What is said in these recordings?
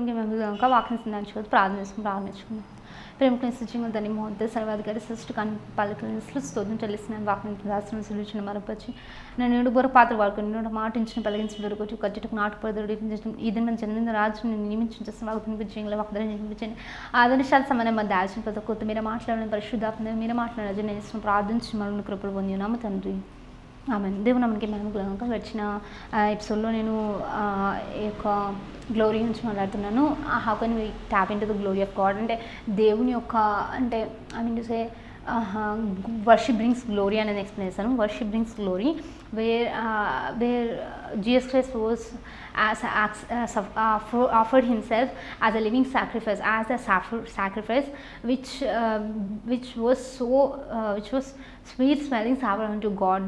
నామనికి మేము కనుక వాక్యం సిందించుకోవచ్చు, ప్రారంభించుకుందాం. ప్రేమకు నిశ్చయంగా దాన్ని మోహన్ సర్వాధికారి సృష్టి కానీ పలుకలు స్తోత్రం చెల్లిస్తున్నాను. వాక్యానికి రాసిన సులుచిన మరపచ్చి నేను ఏడు బొర పాత్ర వాడుకొని నేను మాటించిన పలిగించిన దొరకొచ్చి ఖచ్చితంగా నాటు పదవి ఇది మన జన్మించిన రాజు నేను నియమించిన వాకు వినిపించండి, వాకు నియమించండి. ఆదర్శాల సమయం మధ్య ఆలోచన పద కొత్త మీరు మాట్లాడిన పరిశుద్ధాత్మ మీరు మాట్లాడారు. నేను ఇష్టం ప్రార్థించి మనల్ని కృపలు పొందినాము తండ్రి. ఆమె దేవుడు మనకి మనం గడిచిన ఎపిసోడ్లో నేను ఈ యొక్క గ్లోరీ నుంచి మాట్లాడుతున్నాను. How can we tap into the glory of God అంటే దేవుని యొక్క అంటే I mean to say worship brings glory అనేది ఎక్స్ప్లెయిన్ చేస్తాను. Worship brings glory where Jesus Christ was offered himself as a living sacrifice, which was sweet smelling savor unto God.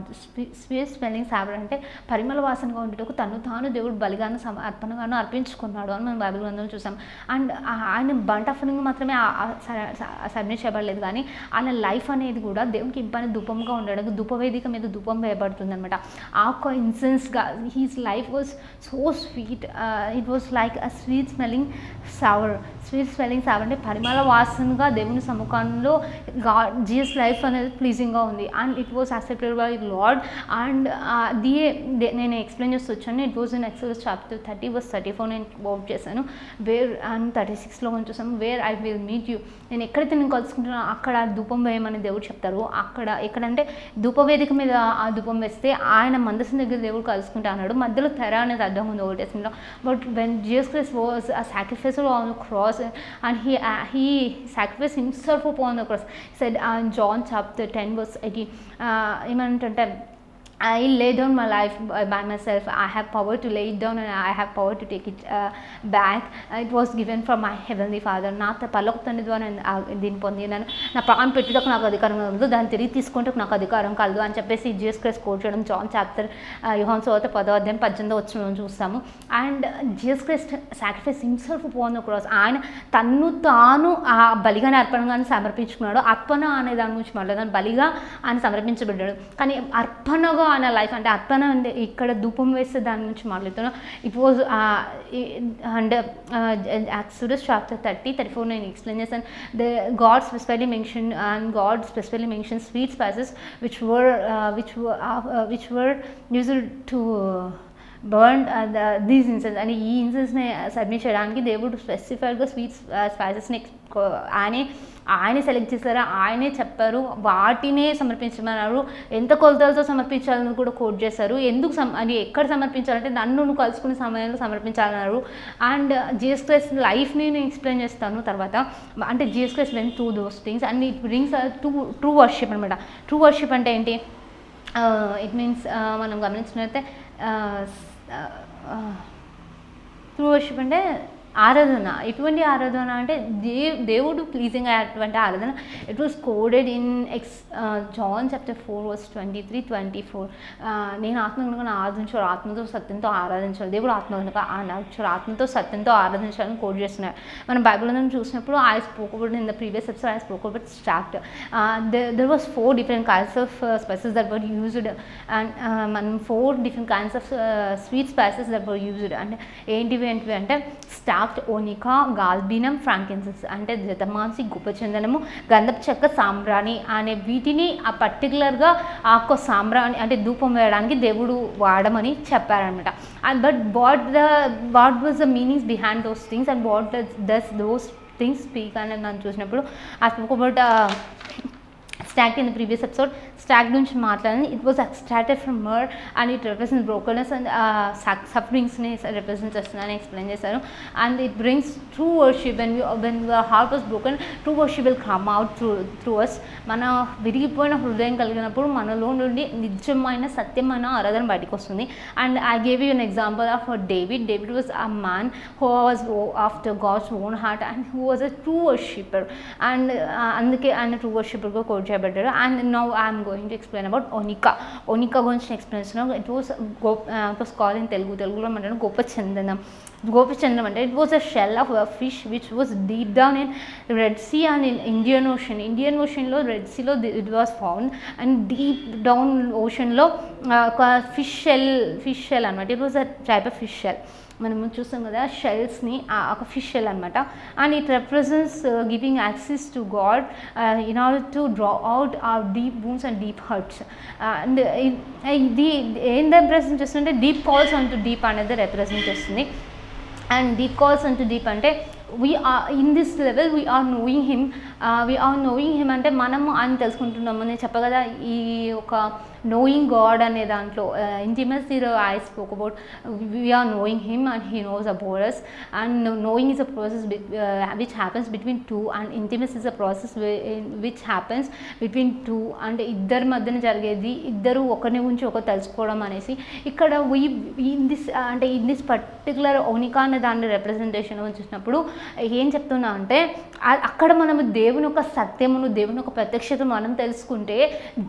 Sweet smelling savor అంటే పరిమళ వాసనగా ఉండేటకు తను తాను దేవుడు బలిగాను అర్పణగాను అర్పించుకున్నాడు అని మనం Bible గ్రంథంలో చూసాం. అండ్ ఆయన బంట్ ఆఫరింగ్ మాత్రమే సబ్మిట్ చేయబడలేదు, కానీ ఆయన లైఫ్ అనేది కూడా దేవునికి ఇంపని ధూపంగా ఉండడానికి ధూపవేదిక మీద ధూపం వేయబడుతుంది అనమాట. ఆ ఒక ఇన్సెన్స్గా his life was so sweet. It was like a sweet smelling savour అంటే పరిమళ వాసనగా దేవుని సముఖంలో జీసస్ లైఫ్ అనేది ప్లీజింగ్గా ఉంది. And it was accepted by lord. And నేను ఎక్స్ప్లెయిన్ చేస్తూ వచ్చాను. It was in exodus chapter 30 verse 34 నేను కోట్ చేశాను. వేర్ అండ్ 36లో చూసాము, where I will meet you. నేను ఎక్కడైతే నేను కలుసుకుంటున్నాను అక్కడ ధూపం వేయమని దేవుడు చెప్తారు. ఎక్కడంటే ధూపవేదిక మీద ఆ ధూపం వేస్తే ఆయన మందసం దగ్గర దేవుడు కలుసుకుంటా అన్నాడు. మధ్యలో తెర అనేది అర్థం ఉంది ఓల్డ్ టెస్టమెంట్లో. But when Jesus Christ was a sacrifice on the cross and he sacrificed himself upon the cross. He said in John chapter 10 verse 18 ఏమంటే I lay down my life by myself. I have power to lay it down and I have power to take it back. It was given from my heavenly Father. నా పరలోక తండ్రి ద్వారా దీన్ని పొందినాను. నా ప్రాణం పెట్టుటకు నాకు అధికారం కలదు, దాన్ని తిరిగి తీసుకుంటూ నాకు అధికారం కలదు అని చెప్పేసి జీసస్ క్రైస్ట్ కోట్ చేయడం జాన్ చాప్టర్ యోహాను సువార్త 10:18 చూస్తాము. And Jesus Christ sacrifice himself upon the cross. ఆయన తన్ను తాను ఆ బలిగానే అర్పణగానే సమర్పించుకున్నాడు. అర్పణ అనే దాని గురించి మాట్లాడదాం. బలిగా ఆయన సమర్పించబడ్డాడు, కానీ అర్పణగా ఆయన లైఫ్ అంటే అర్పణ అంటే ఇక్కడ ధూపం వేస్తే దాని గురించి మాట్లాడుతున్నాం. It was and Exodus chapter 30-34 నేను ఎక్స్ప్లెయిన్ చేశాను. God specifically mentioned sweet spices which were used to burn these incense. and ఈ ఇన్సెన్స్ని సబ్మిట్ చేయడానికి దేవుడు స్పెసిఫైడ్గా స్వీట్ స్పైసెస్ని ఆయనే సెలెక్ట్ చేశారు, ఆయనే చెప్పారు, వాటినే సమర్పించమన్నారు. ఎంత కొలతలతో సమర్పించాలని కూడా కోట్ చేశారు. అది ఎక్కడ సమర్పించాలంటే నన్ను నువ్వు కలుసుకునే సమయంలో సమర్పించాలన్నారు. అండ్ జీసస్ క్రైస్ట్ లైఫ్ని నేను ఎక్స్ప్లెయిన్ చేస్తాను తర్వాత. అంటే Jesus Christ went through those things and it brings true worship అనమాట. ట్రూ వర్షిప్ అంటే ఏంటి? ఇట్ మీన్స్ మనం గమనించినట్లయితే ట్రూ వర్షిప్ అంటే ఆరాధన. ఎటువంటి ఆరాధన అంటే దేవుడు ప్లీజింగ్ అయ్యేటువంటి ఆరాధన. It was coded in John chapter 4 verse 23-24. నేను ఆత్మను ఆరాధించాడు, ఆత్మతో సత్యంతో ఆరాధించాలి. దేవుడు ఆత్మ కనుక ఆత్మతో సత్యంతో ఆరాధించాలని కోడ్ చేస్తున్నారు. మనం బైబిల్లో చూసినప్పుడు I spoke about in the previous episode I spoke about start. There was 4 different kinds of spices that were used and మనం 4 different kinds of sweet spices that were used. అంటే ఏంటివి అంటే స్టాఫ్డ్ ఓనికా, గాల్బినం, ఫ్రాంకిన్సెన్స్ అంటే జతమాంసి, గుప్పచందనము, గంధపు చెక్క, సాంబ్రాణి అనే వీటిని ఆ పర్టికులర్గా ఆ యొక్క సాంబ్రాణి అంటే ధూపం వేయడానికి దేవుడు వాడమని చెప్పారనమాట. And but what was the meanings behind those things and what does those things speak అని నన్ను చూసినప్పుడు ఆ spoke about stacte in the previous episode. Stacte నుంచి మాట్లాడింది. It was extracted from myrrh and it represents brokenness and సఫరింగ్స్ని represent చేస్తుందని explain చేశారు. And it brings true worship. When your heart was broken, true worship will come out through us. మన విరిగిపోయిన హృదయం కలిగినప్పుడు మనలో నుండి నిజమైన సత్యమైన ఆరాధన బయటకు వస్తుంది. And I gave you an example of David. David was a man who was after God's own heart and who was a true worshipper. And అందుకే ఆయన ట్రూ వర్షిప్పర్గా కోట్ చేయబడ్డారు. And now I'm going to explain about onycha గురించి explain చేస్తున్నాను. It was call in తెలుగులో ఏమంటారు గోపచందనం అంటే it was a shell of a fish which was deep down in Red Sea and in Indian ఓషన్లో Red సీలో it was found and deep down ఓషన్లో ఒక ఫిష్ షెల్ అనమాట. It was a type of fish shell. మనం చూస్తాం కదా షెల్స్ని, ఒక ఫిష్ షెల్ అనమాట. And it represents giving access to God in order to draw out our deep wounds and deep hurts. And ఇది ఏం రిప్రజెంట్ చేస్తుందంటే deep calls unto deep అనేది రిప్రజెంట్ చేస్తుంది. And deep calls unto deep అంటే we are in this level, we are knowing him అంటే మనము ఆయన తెలుసుకుంటున్నాము. నేను చెప్ప కదా ఈ ఒక knowing God అనే దాంట్లో intimacyలో I spoke about we are knowing him and he knows about us, and knowing is a process which happens between two, and intimacy is a process which happens between two, and ఇద్దరి మధ్యన జరిగేది, ఇద్దరు ఒకరిని గురించి ఒకరు తెలుసుకోవడం అనేసి. ఇక్కడ ఇన్ దిస్ పర్టికులర్ ఓనికా అనే దాని రిప్రజెంటేషన్ చూసినప్పుడు ఏం చెప్తున్నా అంటే అక్కడ మనము దేవుని యొక్క సత్యమును, దేవుని యొక్క ప్రత్యక్షతను మనం తెలుసుకుంటే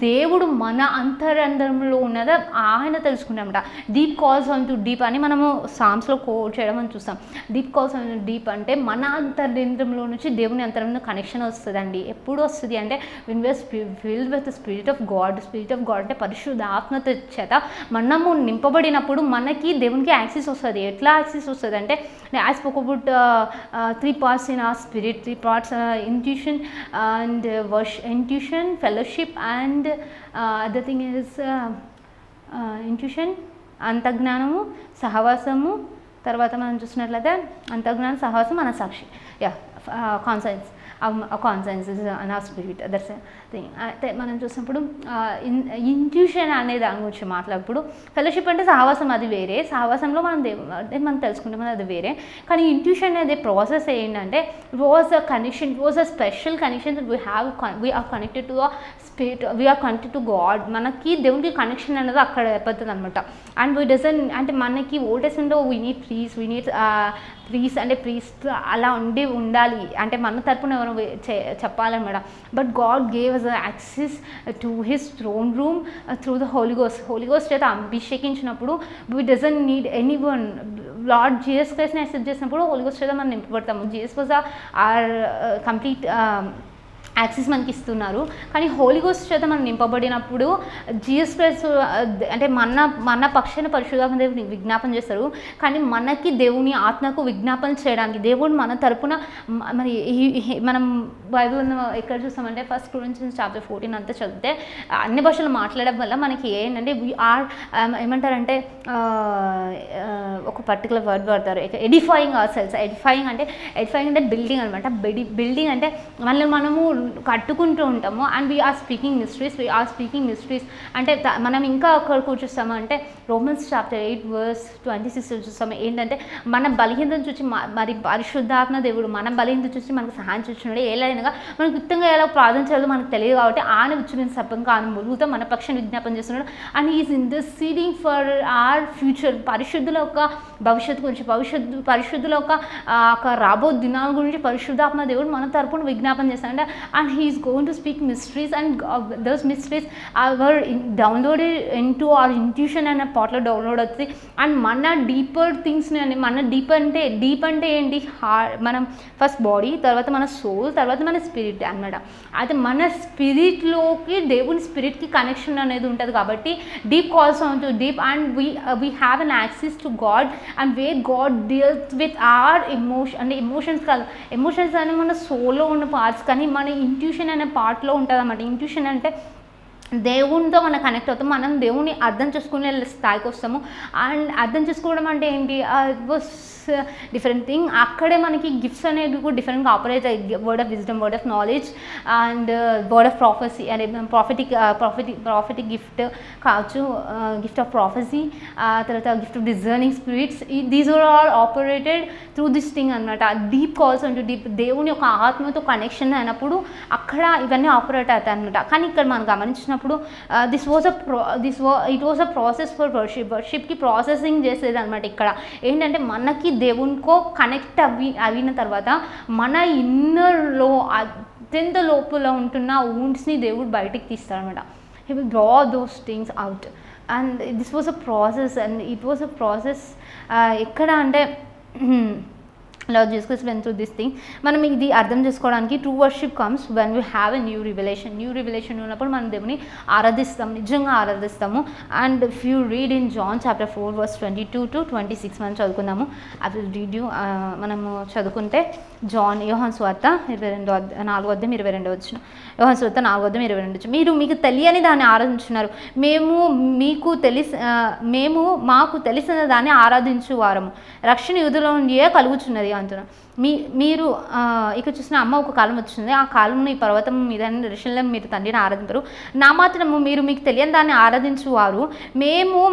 దేవుడు మన అంతరంధ్రంలో ఉన్నదా ఆయన తెలుసుకున్నామట. Deep calls unto deep అని మనము సామ్స్లో కోట్ చేయడం అని చూస్తాం. Deep calls unto deep అంటే మన అంతరంధ్రంలో నుంచి దేవుని అంతరంలో కనెక్షన్ వస్తుందండి. ఎప్పుడు వస్తుంది అంటే when we are filled with spirit of God అంటే పరిశుద్ధ ఆత్మత చేత మనము నింపబడినప్పుడు మనకి దేవునికి యాక్సెస్ వస్తుంది. ఎట్లా యాక్సెస్ వస్తుంది అంటే I spoke about 3 parts in our spirit, 3 parts, intuition and intuition, fellowship, and other thing is intuition, అంతజ్ఞానము, సహవాసము, తర్వాత మనం చూసినట్లయితే అంతజ్ఞానం, సహవాసం, మనసాక్షి, కాన్సెన్స్ అన్ ఆర్ స్పిరిట్. That's thing. అయితే మనం చూసినప్పుడు ఇంట్యూషన్ అనే దాని గురించి మాట్లాడినప్పుడు ఫెలోషిప్ అంటే సహవాసం, అది వేరే. సహవాసంలో మనం తెలుసుకుంటాం అది వేరే. కానీ ఇంట్యూషన్ అనేది ప్రాసెస్ ఏంటంటే it was a connection, it was a special connection. We are connected to a spirit, we are connected to God. మనకి దేవునికి కనెక్షన్ అనేది అక్కడ ఏర్పడుతుంది అనమాట. అండ్ వీ డజన్ అంటే మనకి ఓల్డ్ టెస్టమెంట్లో వీ నీడ్ ప్రీస్ అంటే ప్రీస్ట్ అలా ఉండాలి అంటే మన తరపున ఎవరు చెప్పాలన్నమాట. But God gave us access to his throne room through the Holy Ghost చేత అభిషేకించినప్పుడు we doesn't need anyone. Lord Jesus క్రైస్ట్ని యాక్సెప్ట్ చేసినప్పుడు హోలీ గోస్ట్ చేత మనం నింపబడతాము. Jesus was our complete access మనకి ఇస్తున్నారు. కానీ హోలీ గోస్ట్ చేత మనం నింపబడినప్పుడు జీసస్ క్రైస్ట్ అంటే మన పక్షాన పరిశుద్ధాత్మ దేవుని విజ్ఞాపన చేస్తారు. కానీ మనకి దేవుని ఆత్మకు విజ్ఞాపన చేయడానికి దేవుడు మన తరపున మరి మనం బైబిల్ ఎక్కడ చూస్తామంటే 1 Corinthians chapter 14 అంతా చదివితే అన్ని భాషలు మాట్లాడడం వల్ల మనకి ఏంటంటే వీఆర్ ఏమంటారంటే ఒక పర్టికులర్ వర్డ్ వాడతారు, ఎడిఫైయింగ్ అవర్ సెల్స్. ఎడిఫైయింగ్ అంటే బిల్డింగ్ అనమాట. బిల్డింగ్ అంటే మనము కట్టుకుంటూ ఉంటాము. అండ్ వీఆర్ స్పీకింగ్ మిస్టరీస్ అంటే మనం ఇంకా అక్కడ కూర్చొస్తాము అంటే రోమన్స్ చాప్టర్ 8 verse 26 చూస్తాము. ఏంటంటే మన బలహీనతను చూసి మరి పరిశుద్ధాత్మ దేవుడు మన బలహీనత చూసి మనకు సహాయం చేస్తున్నాడు. ఏలైనగా మనకు గుప్తంగా ఎలా ప్రార్థన చేయాలో మనకు తెలియదు కాబట్టి ఆయన ఉచ్చరించిన సప్పంగా ఆయన మురుగుతో మన పక్షాన్ని విజ్ఞాపన చేస్తున్నాడు. And is interceding for our future. పరిశుద్ధుల యొక్క భవిష్యత్తు గురించి, పరిశుద్ధుల యొక్క రాబో దినాల గురించి పరిశుద్ధాత్మ దేవుడు మన తరపున విజ్ఞాపన చేస్తాడు. And he is going to speak mysteries, and those mysteries are downloaded into our intuition and a portal download అవుతుంది. అండ్ మన డీపర్ థింగ్స్ని అని మన డీప్ అంటే ఏంటి, మనం ఫస్ట్ బాడీ, తర్వాత మన సోల్, తర్వాత మన స్పిరిట్ అన్నమాట. అయితే మన స్పిరిట్లోకి దేవుని స్పిరిట్కి కనెక్షన్ అనేది ఉంటుంది కాబట్టి deep calls unto deep. And we have an access to God and where God deals with our emotions కాదు. ఎమోషన్స్ అని మన సోల్లో ఉన్న పార్ట్స్, కానీ మన ఇంట్యూషన్ అనే పార్ట్లో ఉంటుంది అన్నమాట. ఇంట్యూషన్ అంటే దేవునితో మనం కనెక్ట్ అవుతాం, మనం దేవుని అర్థం చేసుకునే స్థాయికి వస్తాము. అండ్ అర్థం చేసుకోవడం అంటే ఏంటి, ఇట్ వాస్ డిఫరెంట్ థింగ్. అక్కడే మనకి గిఫ్ట్స్ అనేవి కూడా డిఫరెంట్గా ఆపరేట్ అయ్యి, word of wisdom, word of knowledge and word of prophecy అనే ప్రాఫిటిక్ గిఫ్ట్ కావచ్చు, గిఫ్ట్ ఆఫ్ ప్రాఫెసీ, తర్వాత gift of discerning spirits. These are all operated through this thing అనమాట. డీప్ కాల్స్ అంటూ డీప్ దేవుని యొక్క ఆత్మతో కనెక్షన్ అయినప్పుడు అక్కడ ఇవన్నీ ఆపరేట్ అవుతాయి అనమాట. కానీ ఇక్కడ మనం గమనించినప్పుడు it was a process for వర్షిప్కి ప్రాసెసింగ్ చేసేది అనమాట. ఇక్కడ ఏంటంటే మనకి దేవునికో కనెక్ట్ అయిన తర్వాత మన ఇన్నర్లో అత్యంత లోపల ఉంటున్న వూండ్స్ని దేవుడు బయటికి తీస్తాడనమాట. he will draw those things out. And this was a process, and it was a process ఎక్కడ అంటే Lord Jesus Christ went through this thing. మనం ఇది అర్థం చేసుకోవడానికి true worship comes when we have a new revelation ఉన్నప్పుడు మనం దేవుని ఆరాధిస్తాం, నిజంగా ఆరాధిస్తాము. And if you read in John chapter 4 verse 22 to 26 మనం చదువుకుందాము. I will read you. మనము చదువుకుంటే జాన్ యోహాను సువార్త 4:22 వచ్చిన యోహాను సువార్త 4:22 మీకు తెలియని దాన్ని ఆరాధించున్నారు, మాకు తెలిసిన దాన్ని ఆరాధించు వారము, రక్షణ యూదులో నుండియే కలుగుచున్నది అంటున్నా. మీరు ఇక్కడ చూసిన అమ్మ ఒక కాలం వచ్చింది, ఆ కాలంలో ఈ పర్వతం మీద ఋషుల్లో మీరు తండ్రిని ఆరాధింపరు, నా మాత్రము మీకు తెలియని దాన్ని ఆరాధించువారు,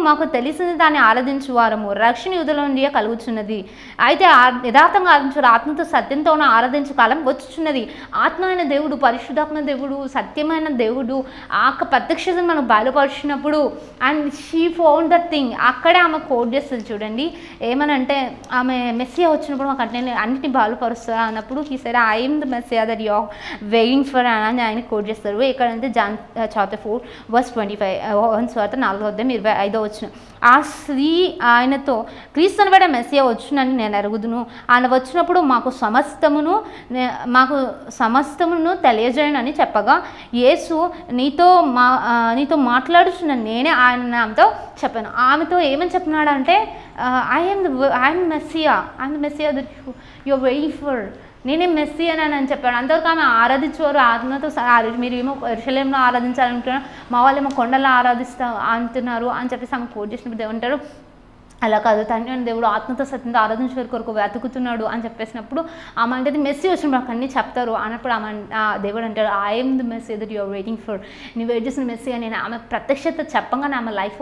మాకు తెలిసిన దాన్ని ఆరాధించువారము, రక్షణ యూదుల నుండి కలుగుచున్నది. అయితే యథార్థంగా ఆరాధించారు, ఆత్మతో సత్యంతో ఆరాధించే కాలం వచ్చుచున్నది. ఆత్మ అయిన దేవుడు, పరిశుద్ధాత్మ దేవుడు, సత్యమైన దేవుడు ఆ ప్రత్యక్షతను మనకు బయలుపరిచినప్పుడు, and she found that thing. అక్కడే ఆమె కోట్ చేస్తుంది చూడండి, ఏమనంటే ఆమె మెస్సియా వచ్చినప్పుడు మాకు అన్నిటిని బయలుపరుస్తారు అన్నప్పుడు ఈ సరే I'm the Messiah that you are waiting for అని ఆయన కోట్ చేస్తారు. ఎక్కడంటే జాన్ చాప్టర్ 4 verse 25 యోహాను సువార్త 4:25 వచ్చిన ఆ స్త్రీ ఆయనతో క్రీస్తు అనబడే మెస్సియా వచ్చునని నేను ఎరుగుదును, ఆయన వచ్చినప్పుడు మాకు సమస్తమును తెలియజేయనని చెప్పగా, యేసు నీతో మాట్లాడుచున్న నేనే ఆయన నామతో చెప్పాను. ఆమెతో ఏమని చెప్పినాడు అంటే I'm Messiah that you are waiting for, నేనే మెస్సియా అని చెప్పాడు. అంతవరకు ఆమె ఆరాధించేవారు ఆత్మతో. మీరు ఏమో యెరూషలేములో ఆరాధించాలనుకుంటున్నారు, మా వాళ్ళేమో కొండలో అంటున్నారు అని చెప్పేసి ఆమె కోట్ చేసినప్పుడు దేవుడు అంటారు, అలా కాదు, తండ్రి అని దేవుడు ఆత్మతో సత్యంతో ఆరాధించే కొరకు వెతుకుతున్నాడు అని చెప్పేసినప్పుడు ఆమె అంటే మెస్సీ వచ్చినప్పుడు అక్కడ అన్నీ చెప్తారు అన్నప్పుడు ఆమె దేవుడు అంటాడు I'm the Messiah that you are waiting for, నువ్వు వెయిట్ చేసిన మెస్సీ అని. ఆమె ప్రత్యక్షత చెప్పగానే ఆమె లైఫ్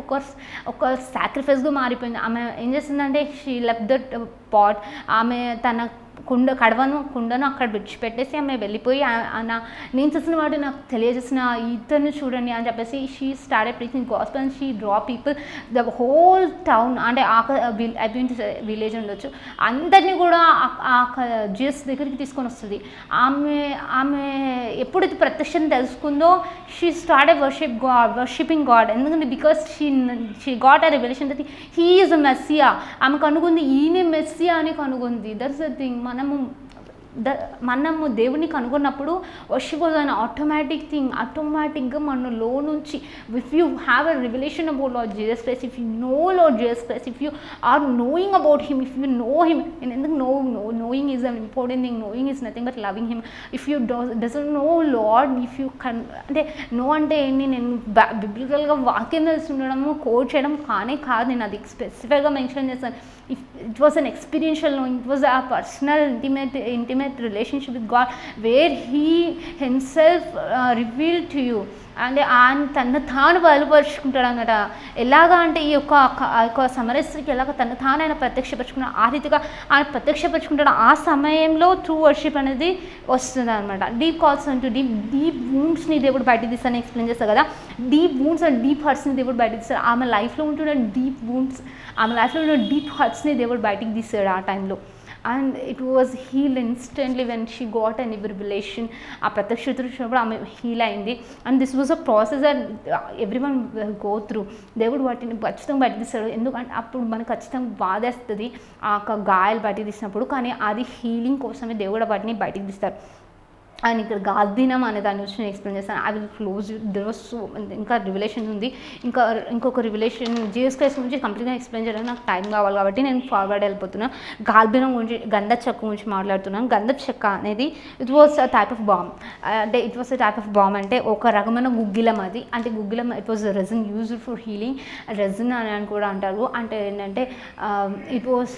ఒక సాక్రిఫైస్గా మారిపోయింది. ఆమె ఏం చేసిందంటే షీ లెఫ్ట్ దట్ పాట్, ఆమె తన కుండను అక్కడ విడిచిపెట్టేసి ఆమె వెళ్ళిపోయి నేను చూసిన వాడు నాకు తెలియజేసిన ఇతరుని చూడండి అని చెప్పేసి she started preaching gospel and she draw people the whole town, అంటే విలేజ్ ఉండొచ్చు, అందరినీ కూడా జీసస్ దగ్గరికి తీసుకొని వస్తుంది. ఆమె ఎప్పుడైతే ప్రత్యక్షం తెలుసుకుందో షీ స్టార్టెడ్ వర్షిపింగ్ గాడ్. ఎందుకంటే because she got a revelation that he is a messiah. ఆమె కనుగొంది ఈయన మెస్సియా అని కనుగొంది. That's the thing. మనము దేవుని కనుగొన్నప్పుడు వర్షిప్ వాజ్ అన్ ఆటోమేటిక్గా మనలో నుంచి if you have a revelation about Lord Jesus Christ, if you know Lord Jesus Christ, if you are knowing about him, if you know him, ఎందుకు knowing is an important thing, knowing is nothing but loving him. If you doesn't know lord, if you అంటే no అంటే ఏంటి, నేను బిబ్లికల్గా వాక్యం తెలిసి ఉండడము coat చేయడం కాదు, నేను అది స్పెసిఫిక్గా మెన్షన్ చేస్తాను. It was an experiential knowing, it was a personal intimate relationship with God where he himself revealed to you. అంటే ఆయన తను తాను బయలుపరుచుకుంటాడు అన్నమాట. ఎలాగా అంటే ఈ యొక్క సమరస్త్రీకి ఎలాగ తను తాను ఆయన ప్రత్యక్షపరుచుకున్నాడు, ఆ రీతిగా ఆయన ప్రత్యక్షపరుచుకుంటాడు. ఆ సమయంలో ట్రూ వర్షిప్ అనేది వస్తుంది అనమాట. డీప్ కాల్స్ అంటూ డీప్ వూండ్స్ని దేవుడు బయటకు తీస్తాను ఎక్స్ప్లెయిన్ చేస్తాను కదా. డీప్ వూండ్స్ అండ్ డీప్ హర్ట్స్ని దేవుడు బయటకు తీస్తాడు. ఆమె లైఫ్లో ఉంటున్న డీప్ వూండ్స్, ఆమె లైఫ్లో ఉన్న డీప్ హర్ట్స్ని దేవుడు బయటకు తీస్తాడు ఆ టైంలో. And it was heal instantly when she got an revelation. ఆ ప్రత్యక్షత చూసినప్పుడు ఆమె హీల్ అయింది. And this was a process that everyone go through. దేవుడు వాటిని ఖచ్చితంగా బయట తీస్తాడు. ఎందుకంటే అప్పుడు మనకు ఖచ్చితంగా బాధేస్తుంది ఆ గాయాలు బయటకు తీసినప్పుడు, కానీ అది హీలింగ్ కోసమే దేవుడు వాటిని బయటకు తీస్తారు. అండ్ ఇక్కడ గాల్దినం అనే దాని గురించి నేను ఎక్స్ప్లెయిన్ చేస్తాను. I will close there was so ఇంకా రివెలేషన్ ఉంది, ఇంకొక రివెలేషన్ జీసస్ క్రైస్ట్ గురించి కంప్లీట్గా ఎక్స్ప్లెయిన్ చేయడానికి నాకు టైం కావాలి కాబట్టి నేను ఫార్వర్డ్ వెళ్ళిపోతున్నాను. గాల్దినం గురించి, గంధపు చెక్క గురించి మాట్లాడుతున్నాను. గంధపు చెక్క అనేది it was a type of బాంబ్. అంటే it was a type of బాంబ్ అంటే ఒక రకమైన గుగ్గిలం. అది అంటే గుగ్గిలం it was resin used for healing, resin అని కూడా అంటారు. అంటే ఏంటంటే it was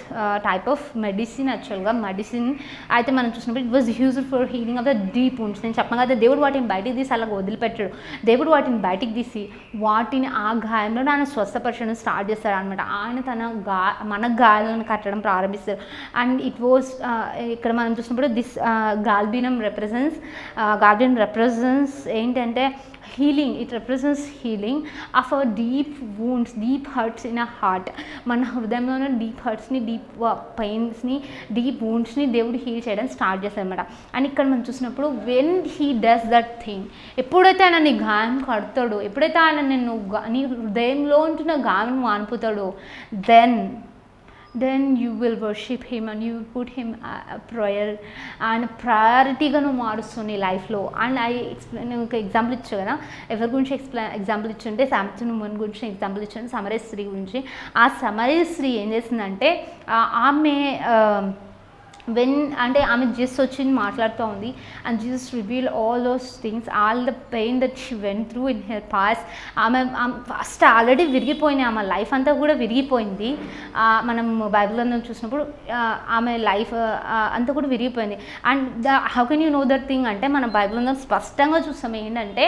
type of medicine, యాక్చువల్గా మెడిసిన్. అయితే మనం చూసినప్పుడు it was used for healing of the deep wounds. నేను చెప్పను కదా, దేవుడు వాటిని బయటికి తీసి అలాగ వదిలిపెట్టాడు. దేవుడు వాటిని బయటికి తీసి వాటిని ఆ గాయంలో ఆయన స్వస్థపరచడం స్టార్ట్ చేస్తాడు అనమాట. ఆయన మన గాయాలను కట్టడం ప్రారంభిస్తారు. అండ్ ఇట్ వాజ్ ఇక్కడ మనం చూసినప్పుడు దిస్ గాల్బినం రిప్రజెంట్స్ ఏంటంటే healing, it represents healing of our deep wounds, deep hurts in our heart. మన హృదయంలో ఉన్న డీప్ హర్ట్స్ని, డీప్ పెయిన్స్ని, డీప్ వూండ్స్ని దేవుడు హీల్ చేయడం స్టార్ట్ చేస్తారనమాట. అండ్ ఇక్కడ మనం చూసినప్పుడు when he does that thing, ఎప్పుడైతే ఆయన నీ గాయం కడతాడో, ఎప్పుడైతే ఆయన నిన్ను నీ హృదయంలో ఉంటున్న గాయం మాన్పుతాడో, then you will worship him and you will put him a prayer and ప్రయారిటీగా నువ్వు మారుస్తావు నీ లైఫ్లో. అండ్ నేను ఒక ఎగ్జాంపుల్ ఇచ్చాను కదా, ఎవరి గురించి ఎగ్జాంపుల్ ఇచ్చుంటే శాంసన్ ఉమెన్ గురించి ఎగ్జాంపుల్ ఇచ్చాను, సమరయ స్త్రీ గురించి. ఆ సమరయ స్త్రీ ఏం చేసిందంటే ఆమె అంటే ఆమె జీసస్ వచ్చి మాట్లాడుతూ ఉంది, and Jesus reveal all those things, all the pain that she went through in her past. ఆమె ఫస్ట్ ఆల్రెడీ విరిగిపోయింది, ఆమె లైఫ్ అంతా కూడా విరిగిపోయింది. మనం బైబిల్లో చూసినప్పుడు ఆమె లైఫ్ అంతా కూడా విరిగిపోయింది. And how can you know that thing అంటే, మన బైబిల్లో స్పష్టంగా చూస్తాం ఏంటంటే,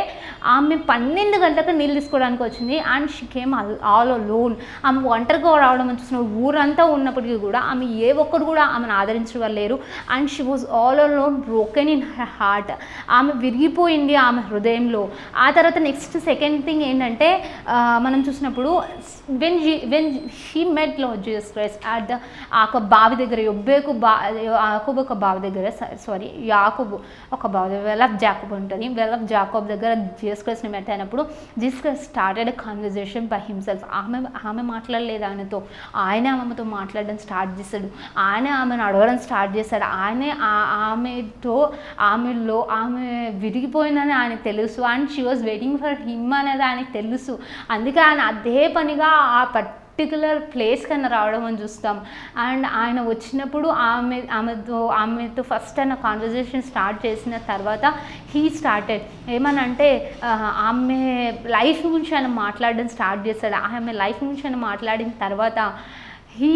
ఆమె 12 గంటలకు నీళ్ళు తీసుకోవడానికి వచ్చింది. And she came all alone. ఆమె ఒంటరిగా రావడం చూసిన ఊరంతా ఉన్నప్పటికీ కూడా ఆమె ఏ ఒక్కరు కూడా ఆమెను ఆదరించడం లేరు. And she was all alone, broken in her heart. ఆమె విరిగిపోయింది ఆమె హృదయంలో. ఆ తర్వాత నెక్స్ట్ సెకండ్ థింగ్ ఏంటంటే, మనం చూసినప్పుడు when she met lord Jesus Christ at the ఒక బావి దగ్గర, యాకోబు ఒక బావి దగ్గర, యాకోబు ఒక బావి దగ్గర, వెల్ ఆఫ్ జాకోబ్ ఉంటుంది, వెల్ ఆఫ్ జాకోబ్ దగ్గర జీసస్ క్రైస్ట్ని మెట్ అయినప్పుడు Jesus Christ started a conversation by himself. ఆమె మాట్లాడలేదు ఆయనతో, ఆయనే ఆమెతో మాట్లాడడం స్టార్ట్ చేశాడు, ఆయనే ఆమెను అడగడం స్టార్ట్ చేశాడు. ఆయనే ఆమె విరిగిపోయిందని ఆయనకు తెలుసు. And she was waiting for him అనేది ఆయనకు తెలుసు. అందుకే ఆయన అదే పనిగా ఆ పర్టికులర్ ప్లేస్ కన్నా రావడం అని చూస్తాం. అండ్ ఆయన వచ్చినప్పుడు ఆమెతో ఫస్ట్ ఆయన కాన్వర్జేషన్ స్టార్ట్ చేసిన తర్వాత హీ స్టార్టెడ్ ఏమనంటే, ఆమె లైఫ్ గురించి ఆయన మాట్లాడడం స్టార్ట్ చేశాడు. ఆమె లైఫ్ గురించి ఆయన మాట్లాడిన తర్వాత హీ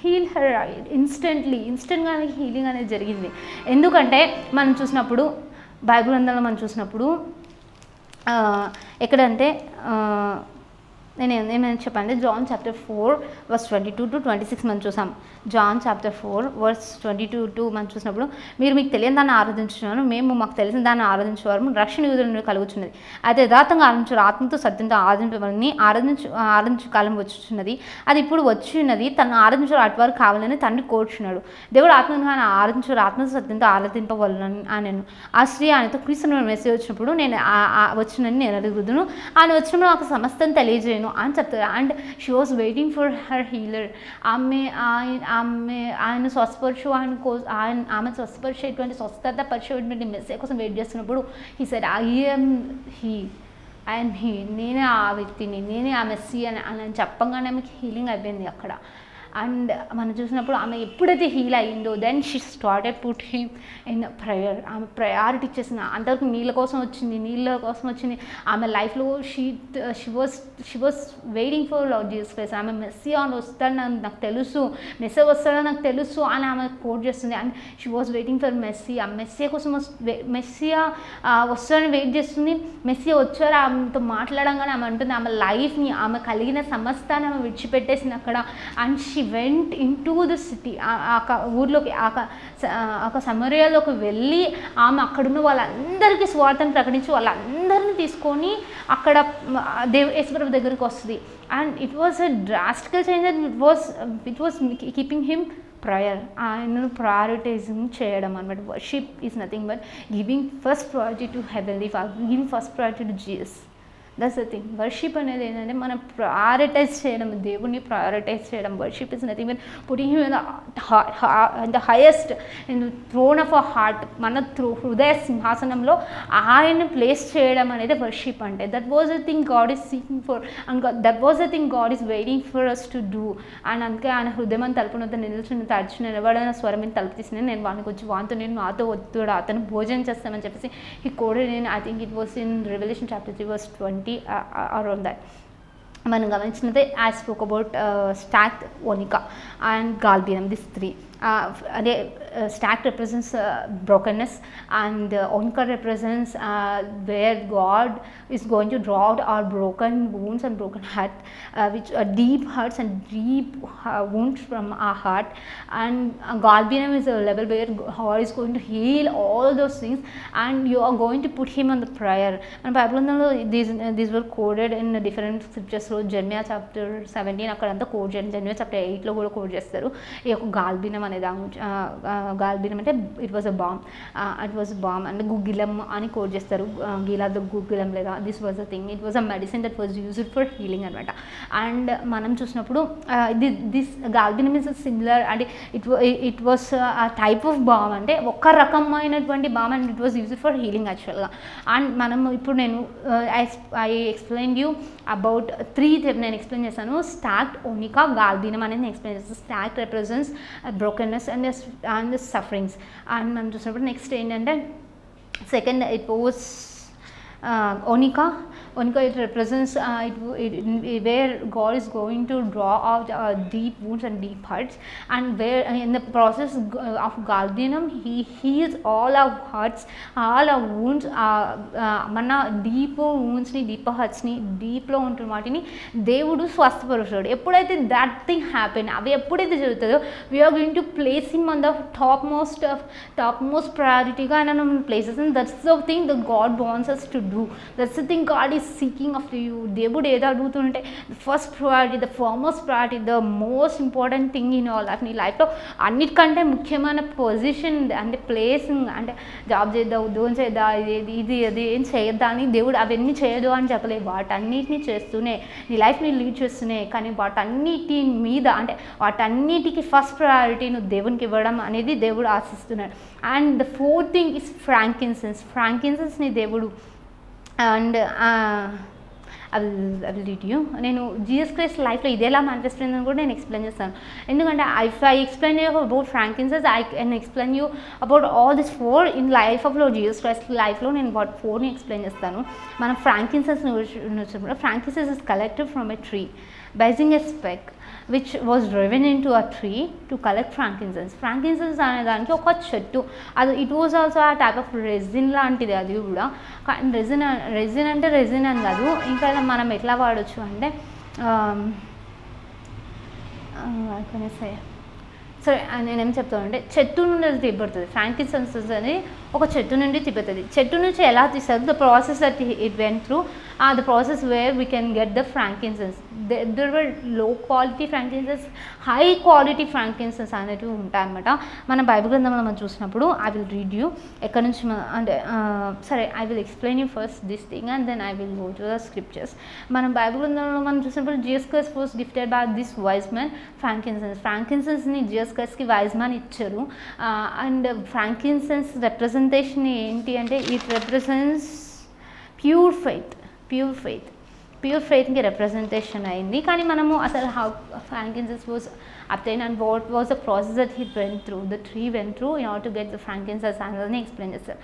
హీల్ హర్ ఇన్స్టెంట్గానే హీలింగ్ అనేది జరిగింది. ఎందుకంటే మనం చూసినప్పుడు బైబిల్ గ్రంథంలో మనం చూసినప్పుడు ఎక్కడంటే నేను ఏమైనా చెప్పండి, జాన్ చాప్టర్ 4 verse 22 to 26 మనం చూసాం. జాన్ చాప్టర్ 4 verse 22 to మనం చూసినప్పుడు, మీరు మీకు తెలియని దాన్ని ఆరాధించున్నాను, మేము మాకు తెలిసిన దాన్ని ఆరాధించేవారు, రక్షణ యూదుల నుండి కలుగుతున్నది. అయితే యథార్థంగా ఆరాధించారు, ఆత్మతో సత్యంతో ఆరాధించబడిని ఆరాధించు కాలం వచ్చుచున్నది, అది ఇప్పుడు వచ్చి ఉన్నది, తను ఆరాధించారు అటువారు కావాలని తండ్రి కోరుచున్నాడు. దేవుడు ఆత్మగా ఆరాధించారు, ఆత్మతో సత్యంతో ఆరాధింపవలని నేను. ఆ స్త్రీ ఆయనతో క్రీస్తు మెసేజ్ వచ్చినప్పుడు నేను వచ్చినని నేను అడుగుదును, ఆయన వచ్చినప్పుడు నాకు సమస్తం తెలియజేయను అని చెప్తారు. And she was waiting for her healer. ఆయన స్వస్థపరచు, ఆమె స్వస్థపరిచేటువంటి స్వస్థత పరిచేటువంటి మెసేజ్ కోసం వెయిట్ చేస్తున్నప్పుడు హీ సెడ్ ఐఎమ్ హీ, నేనే ఆ వ్యక్తిని, నేనే ఆ మెస్సీ అని చెప్పగానే ఆమెకి హీలింగ్ అయిపోయింది అక్కడ. అండ్ మనం చూసినప్పుడు ఆమె ఎప్పుడైతే హీల్ అయ్యిందో, then she started put him in prayer. ఆమె ప్రయారిటీ ఇచ్చేసిన, అంతవరకు నీళ్ళ కోసం వచ్చింది ఆమె లైఫ్లో. She was waiting for Lord Jesus Christ. ఆమె మెస్సియా వస్తాడని నాకు తెలుసు, మెస్సియా వస్తాడని నాకు తెలుసు అని ఆమె కోట్ చేస్తుంది. And she was waiting for Messiah. Messiah వస్తాడని వెయిట్ చేస్తుంది. మెస్సియా వచ్చారు, ఆమెతో మాట్లాడంగానే ఆమె అంటుంది ఆమె లైఫ్ని, ఆమె కలిగిన సమస్తాన్ని ఆమె విడిచిపెట్టేసింది అక్కడ. And she went in to the city, ఊర్లోకి, సమరయలోకి వెళ్ళి ఆమె అక్కడున్న వాళ్ళందరికీ స్వార్థను ప్రకటించి వాళ్ళందరినీ తీసుకొని అక్కడ యేసుప్రభు దగ్గరికి వస్తుంది. And it was a drastical change. And it was keeping him prayer. ఆయనను ప్రయారిటైజింగ్ చేయడం అనమాట. Worship is nothing but giving first priority to heavenly father, giving first priority to Jesus. That's the thing. Worship అనేది ఏంటంటే మనం prioritise చేయడం, దేవుడిని prioritise చేయడం. Worship is nothing but putting him in the highest in the throne of a heart. మన హృదయ సింహాసనంలో ఆయన్ని ప్లేస్ చేయడం అనేది వర్షిప్ అంటే. That was the thing God is seeking for, and that was the thing God is waiting for us to do. And అందుకే ఆయన హృదయం తలుపునొద్ద నిలుచుని తడిచిన నిలబడిన స్వరం తలుపు తీసిన, నేను వానికి వచ్చి వాంతో నేను నాతో వద్దుడు అతను భోజనం చేస్తామని చెప్పేసి ఈ కోడ్. నేను I think it was in revolution chapter 3 verse 20 around that. మనం గమనించినదే I spoke about stacte, onycha and galbanum, this 3. అదే stacte represents brokenness and onycha represents where God is going to draw out our broken wounds and broken heart, which deep hurts and deep wounds from our heart. And Galbanum is a level where God is going to heal all those things, and you are going to put him on the prayer. And Bible these were quoted in different scriptures. So Jeremiah chapter 17 అక్కడంతా code చేయండి, Jeremiah chapter 8లో కూడా code చేస్తారు. ఈ యొక్క గాల్బినం అనేది గాల్బినం అంటే it was a balm and గుగ్గిలం అని కోడ్ చేస్తారు. గీలాద గుగ్గిలం లేదా this was a thing, it was a medicine that was used for healing అనమాట. అండ్ మనం చూసినప్పుడు దిస్ గాల్బినం ఇస్ సిమిలర్ అంటే ఇట్ వాస్ ఆ టైప్ ఆఫ్ బామ్, అంటే ఒక రకమైనటువంటి balm and it was used for healing యాక్చువల్గా. అండ్ మనం ఇప్పుడు నేను ఐ ఎక్స్ప్లెయిన్ యూ అబౌట్ 3 నేను ఎక్స్ప్లెయిన్ చేశాను. స్టాక్డ్, ఓనికా, గాల్బినం అనేది నేను ఎక్స్ప్లెయిన్ చేస్తాను. Stacte represents brokenness and sufferings. And మనం చూసినప్పుడు నెక్స్ట్ ఏంటంటే second it was onycha. It represents where God is going to draw out deep wounds and deep hurts, and where in the process of Galbanum he heals all our hurts, all our wounds, మన deep woundsని, deep హర్ట్స్ని, డీప్లో ఉంటున్న వాటిని దేవుడు స్వస్థపరుస్తాడు. ఎప్పుడైతే that thing happen, అవి ఎప్పుడైతే జరుగుతుందో we're going to place him on the top most ప్రయారిటీగా ఆయన places. And that's the thing the God wants us to do. That's the thing God is seeking after you. దేవుడు ఏదో అడుగుతుంటే first priority, the foremost priority, the most important thing in your life. నీ లైఫ్లో అన్నిటికంటే ముఖ్యమైన position అంటే place, అంటే job చేద్దా, ఉద్యోగం చేద్దా, ఇది అది ఏం చేయద్దా అని దేవుడు అవన్నీ చేయదు అని చెప్పలేదు. వాటన్నిటిని చేస్తూనే నీ లైఫ్ని లీడ్ చేస్తూనే, కానీ వాటన్నిటి మీద అంటే వాటన్నిటికీ ఫస్ట్ ప్రయారిటీ నువ్వు దేవునికి ఇవ్వడం అనేది దేవుడు ఆశిస్తున్నాడు. And the fourth thing is ఫ్రాంకిన్సెన్స్ని దేవుడు and I will read you. నేను జీసస్ క్రైస్ట్ లైఫ్లో ఇది ఎలా మేనిఫెస్ట్ అయిందని కూడా నేను ఎక్స్ప్లెయిన్ చేస్తాను. ఎందుకంటే I explain you about frankincense, I can explain you about all this 4 in life of Jesus Christ లైఫ్లో నేను 4ని ఎక్స్ప్లెయిన్ చేస్తాను. మనం ఫ్రాంకిన్సెన్స్ని వచ్చినప్పుడు frankincense is collected from a tree by using a speck which was driven into a tree to collect frankincense. Frankincense అనే దానికి ఒక చెట్టు, అది ఇట్ వాజ్ ఆల్సో ఆ టైప్ ఆఫ్ రెజిన్ లాంటిది. అది కూడా రెజిన్ అంటే రెజిన్ అని కాదు, ఇంకా మనం ఎట్లా వాడచ్చు అంటే సరే నేనేం చెప్తానంటే చెట్టు నుండి అది తిప్పడుతుంది. ఫ్రాంకిన్సెన్స్ అనేది ఒక చెట్టు నుండి తిప్పుతుంది. చెట్టు నుంచి ఎలా తీస్తారు, the process that it went through, the process where we can get the frankincense. There were low quality frankincense, high quality frankincense అనేటివి ఉంటాయన్నమాట. మన బైబిల్ గ్రంథంలో మనం చూసినప్పుడు ఐ విల్ రీడ్ యూ ఎక్కడి నుంచి అంటే సరే I will explain you first this thing and then I will go to the scriptures. మన బైబిల్ గ్రంథంలో మనం చూసినప్పుడు Jesus Christ was gifted by this wise man ఫ్రాంకిన్సెన్స్ని జీసస్ క్రైస్ట్కి వైజ్ మ్యాన్ ఇచ్చారు. అండ్ ఫ్రాంకిన్సెన్స్ రిప్రజెంటేషన్ ఏంటి అంటే ఇట్ రిప్రజెంట్స్ ప్యూర్ ఫెయిత్కి రిప్రజెంటేషన్ అయింది. కానీ మనము అసలు how frankincense was obtain and what was the process that he went through, the tree went through in order to get the frankincense అనేది explain చేస్తారు.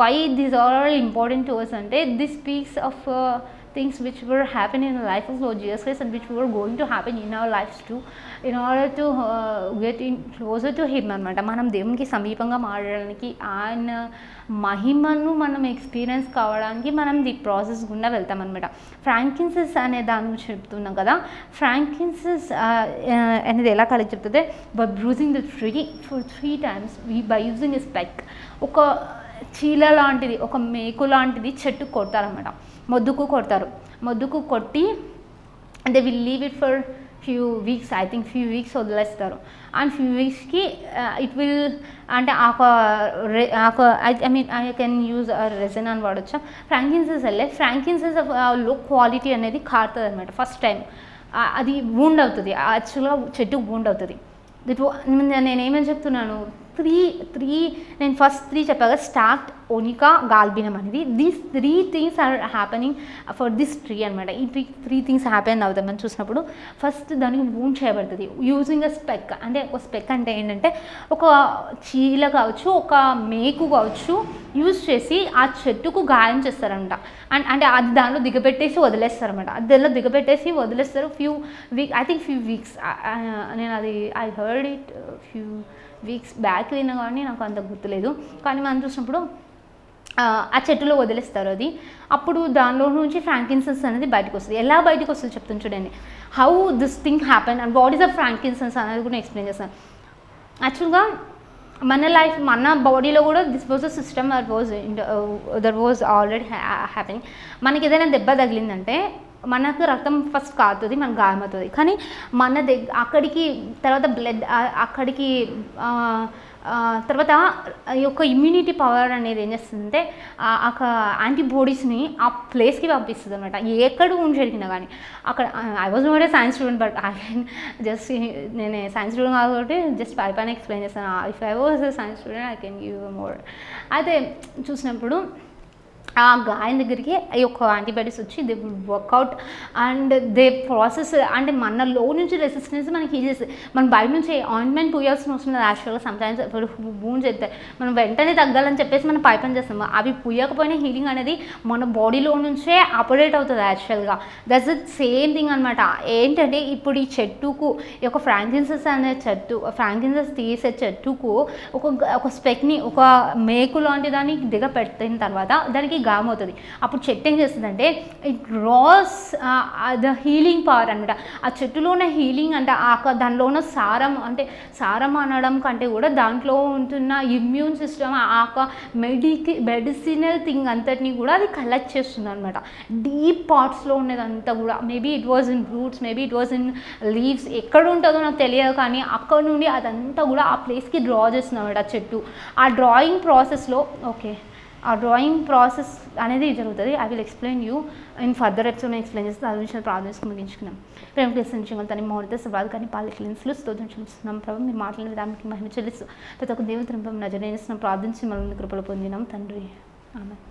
Why this are all important to us అంటే this speaks of things which were happening in the life of Lord Jesus Christ and which were going to happen in our lives too, in order to get in closer to him అనమాట. మనం దేవునికి సమీపంగా మారడానికి, ఆయన మహిమను మనం experience కావడానికి మనం ది ప్రాసెస్ గుండా వెళ్తాం అనమాట. ఫ్రాంకిన్సెన్స్ అనే దాని గురించి చెప్తున్నాం కదా. ఫ్రాంకిన్సెన్స్ అనేది ఎలా కలెక్ట్ చెప్తుంది, by bruising the tree for 3 times by using a spec. ఒక చీల లాంటిది, ఒక మేకు లాంటిది చెట్టు కొడతారనమాట, మొద్దుకు కొట్టి they will leave it for few weeks, I think few weeks వదిలేస్తారు. అండ్ ఫ్యూ వీక్స్కి ఇట్ విల్ అంటే ఐ కెన్ యూజ్ రెజిన్ అని వాడొచ్చా. ఫ్రాంకిన్సెన్స్ లో క్వాలిటీ అనేది కారుతుంది అనమాట. ఫస్ట్ టైం అది వూండ్ అవుతుంది, యాక్చువల్గా చెట్టుకు వూండ్ అవుతుంది. నేనేమని చెప్తున్నాను, త్రీ త్రీ నేను ఫస్ట్ 3 చెప్పాగా స్టాక్ట్, ఓనికా, గాల్బినం అనేది. These 3 things are happening for this tree అనమాట. ఈ 3 థింగ్స్ హ్యాపెన్ అవుతాయి మనం చూసినప్పుడు. ఫస్ట్ దానికి వూండ్ చేయబడుతుంది యూజింగ్ అ స్పెక్. అంటే ఒక స్పెక్ అంటే ఏంటంటే ఒక చీల కావచ్చు, ఒక మేకు కావచ్చు యూజ్ చేసి ఆ చెట్టుకు గాయం చేస్తారంట. అంటే అది దానిలో దిగబెట్టేసి వదిలేస్తారనమాట. అది దానిలో దిగబెట్టేసి వదిలేస్తారు ఫ్యూ వీక్స్. నేను అది I heard it few weeks back విన్నా కానీ నాకు అంత గుర్తులేదు. కానీ మనం చూసినప్పుడు ఆ చెట్టులో వదిలేస్తారు అది. అప్పుడు దానిలో నుంచి ఫ్రాంకిన్సెన్స్ అనేది బయటకు వస్తుంది. ఎలా బయటకు వస్తుంది చెప్తాను చూడండి. How this thing happen and what is the frankincense అనేది కూడా ఎక్స్ప్లెయిన్ చేస్తాను. యాక్చువల్గా మన బాడీలో కూడా this was a system that was already happening. మనకి ఏదైనా దెబ్బ తగిలిందంటే మనకు రక్తం ఫస్ట్ కారుతుంది, మనకు గాయం అవుతుంది. కానీ అక్కడికి తర్వాత బ్లడ్ అక్కడికి తర్వాత ఈ యొక్క ఇమ్యూనిటీ పవర్ అనేది ఏం చేస్తుందంటే యాంటీబాడీస్ని ఆ ప్లేస్కి పంపిస్తుంది అనమాట. ఎక్కడ జరిగినా కానీ అక్కడ. I was not a science student, but I can just నేను సైన్స్ స్టూడెంట్ కాబట్టి జస్ట్ పైన ఎక్స్ప్లెయిన్ చేస్తాను. If I was a science student I can give more. అయితే చూసినప్పుడు ఆ గాయం దగ్గరికి ఈ యొక్క యాంటీబాడీస్ వచ్చి they would work out and they process. అంటే మనలో నుంచి రెసిస్టెన్స్ మనకి హీల్ చేస్తుంది. మనం బయట నుంచి ఆయింట్మెంట్ పూయాల్సిన అవసరం లేదు. యాక్చువల్గా సమ్టైమ్స్ ఇప్పుడు వూండ్స్ అయితే మనం వెంటనే తగ్గాలని చెప్పేసి మనం పైపని చేస్తాం. అవి పూయకపోయినా హీలింగ్ అనేది మన బాడీలో నుంచే ఆపరేట్ అవుతుంది యాక్చువల్గా. దట్స్ ద సేమ్ థింగ్ అనమాట. ఏంటంటే ఇప్పుడు ఈ చెట్టుకు ఈ యొక్క ఫ్రాంకిన్సెన్స్ అనే ఫ్రాంకిన్సెన్స్ తీసే చెట్టుకు ఒక స్పెక్ని, ఒక మేకు లాంటి దాన్ని దిగపెట్టిన తర్వాత దానికి గాయం అవుతుంది. అప్పుడు చెట్టు ఏం చేస్తుందంటే it draws the healing power అనమాట. ఆ చెట్టులో ఉన్న హీలింగ్ అంటే దానిలో ఉన్న సారం అనడం కంటే కూడా దాంట్లో ఉంటున్న ఇమ్యూన్ సిస్టమ్ మెడిసినల్ థింగ్ అంతటినీ కూడా అది కలెక్ట్ చేస్తుంది అనమాట. డీప్ పార్ట్స్లో ఉన్నదంతా కూడా. Maybe it was in roots, maybe it was in leaves, ఎక్కడ ఉంటుందో నాకు తెలియదు. కానీ అక్కడ నుండి అదంతా కూడా ఆ ప్లేస్కి డ్రా చేస్తుంది అనమాట చెట్టు. ఆ డ్రాయింగ్ ప్రాసెస్లో ఆ డ్రాయింగ్ ప్రాసెస్ అనేది జరుగుతుంది. I will explain you in further episode explain చేస్తే అది విషయాలు ప్రార్థించుకుని ముగించుకున్నాం. ప్రేమ క్లిస్తున్న తన మౌలిత సవాలు కానీ పాలు క్లిన్స్లు స్తోత్రం చెల్లిస్తున్నాం. ప్రభు మీరు మాట్లాడిన విధానికి మహిమ చెల్లిస్తూ ప్రతి ఒక్క దేవతను నజరేస్తున్నాం, ప్రార్థించి మనం కృపలు పొందినాం తండ్రి. ఆమేన్.